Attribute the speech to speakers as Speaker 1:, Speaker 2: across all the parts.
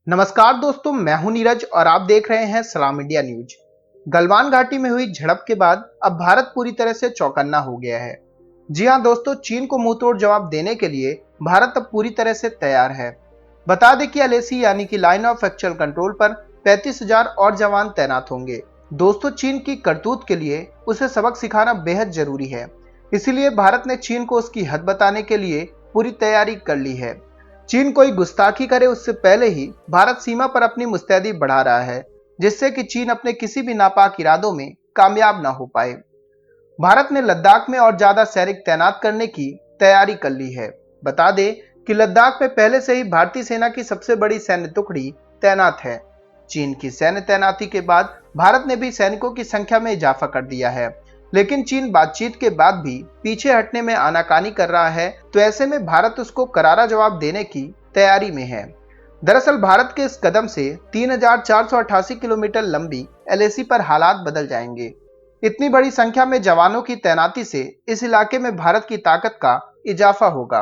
Speaker 1: नमस्कार दोस्तों, मैं हूं नीरज और आप देख रहे हैं सलाम इंडिया न्यूज। गलवान घाटी में हुई झड़प के बाद अब भारत पूरी तरह से चौकन्ना हो गया है। जी हां दोस्तों, चीन को मुंहतोड़ जवाब देने के लिए भारत अब पूरी तरह से तैयार है। बता दें कि एलएसी यानी कि लाइन ऑफ एक्चुअल कंट्रोल पर 35,000 और जवान तैनात होंगे। दोस्तों, चीन की करतूत के लिए उसे सबक सिखाना बेहद जरूरी है। इसीलिए भारत ने चीन को उसकी हद बताने के लिए पूरी तैयारी कर ली है। चीन कोई गुस्ताखी करे उससे पहले ही भारत सीमा पर अपनी मुस्तैदी बढ़ा रहा है, जिससे कि चीन अपने किसी भी नापाक इरादों में कामयाब ना हो पाए। भारत ने लद्दाख में और ज्यादा सैनिक तैनात करने की तैयारी कर ली है। बता दें कि लद्दाख में पहले से ही भारतीय सेना की सबसे बड़ी सैन्य टुकड़ी तैनात है। चीन की सैन्य तैनाती के बाद भारत ने भी सैनिकों की संख्या में इजाफा कर दिया है, लेकिन चीन बातचीत के बाद भी पीछे हटने में आनाकानी कर रहा है, तो ऐसे में भारत उसको करारा जवाब देने की तैयारी में है। दरअसल भारत के इस कदम से 3,488 किलोमीटर लंबी एलएसी पर हालात बदल जाएंगे। इतनी बड़ी संख्या में जवानों की तैनाती से इस इलाके में भारत की ताकत का इजाफा होगा।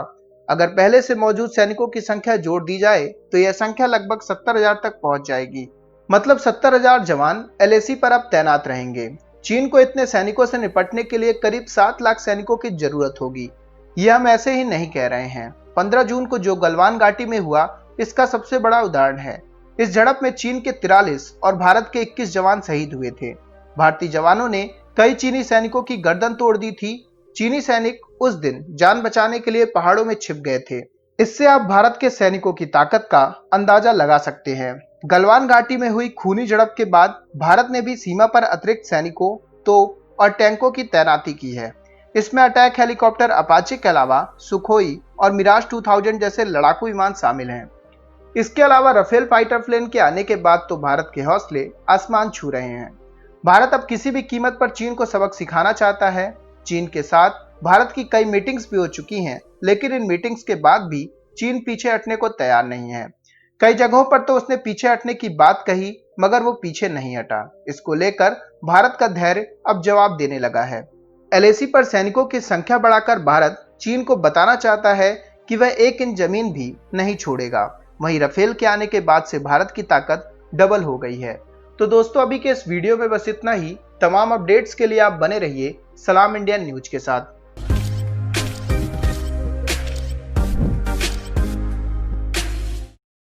Speaker 1: अगर पहले से मौजूद सैनिकों की संख्या जोड़ दी जाए तो यह संख्या लगभग 70,000 तक पहुंच जाएगी। मतलब 70,000 जवान एलएसी पर अब तैनात रहेंगे। चीन को इतने सैनिकों से निपटने के लिए करीब 7 लाख सैनिकों की जरूरत होगी। यह हम ऐसे ही नहीं कह रहे हैं। 15 जून को जो गलवान घाटी में हुआ, इसका सबसे बड़ा उदाहरण है। इस झड़प में चीन के 43 और भारत के 21 जवान शहीद हुए थे। भारतीय जवानों ने कई चीनी सैनिकों की गर्दन तोड़ दी थी। चीनी सैनिक उस दिन जान बचाने के लिए पहाड़ों में छिप गए थे। इससे आप भारत के सैनिकों की ताकत का अंदाजा लगा सकते हैं। गलवान घाटी में हुई खूनी झड़प के बाद भारत ने भी सीमा पर अतिरिक्त सैनिकों, तोप और टैंकों की तैनाती की है। इसमें अटैक हेलीकॉप्टर अपाचे के अलावा सुखोई और मिराज 2000 जैसे लड़ाकू विमान शामिल हैं। इसके अलावा राफेल फाइटर प्लेन के आने के बाद तो भारत के हौसले आसमान छू रहे हैं। भारत अब किसी भी कीमत पर चीन को सबक सिखाना चाहता है। चीन के साथ भारत की कई मीटिंग्स भी हो चुकी हैं, लेकिन इन मीटिंग्स के बाद भी चीन पीछे हटने को तैयार नहीं है। कई जगहों पर तो उसने पीछे हटने की बात कही, मगर वो पीछे नहीं हटा। इसको लेकर भारत का धैर्य अब जवाब देने लगा है। एलएसी पर सैनिकों की संख्या बढ़ाकर भारत चीन को बताना चाहता है कि वह 1 इंच जमीन भी नहीं छोड़ेगा। वहीं राफेल के आने के बाद से भारत की ताकत डबल हो गई है। तो दोस्तों, अभी के इस वीडियो में बस इतना ही। तमाम अपडेट्स के लिए आप बने रहिए सलाम इंडिया न्यूज के साथ।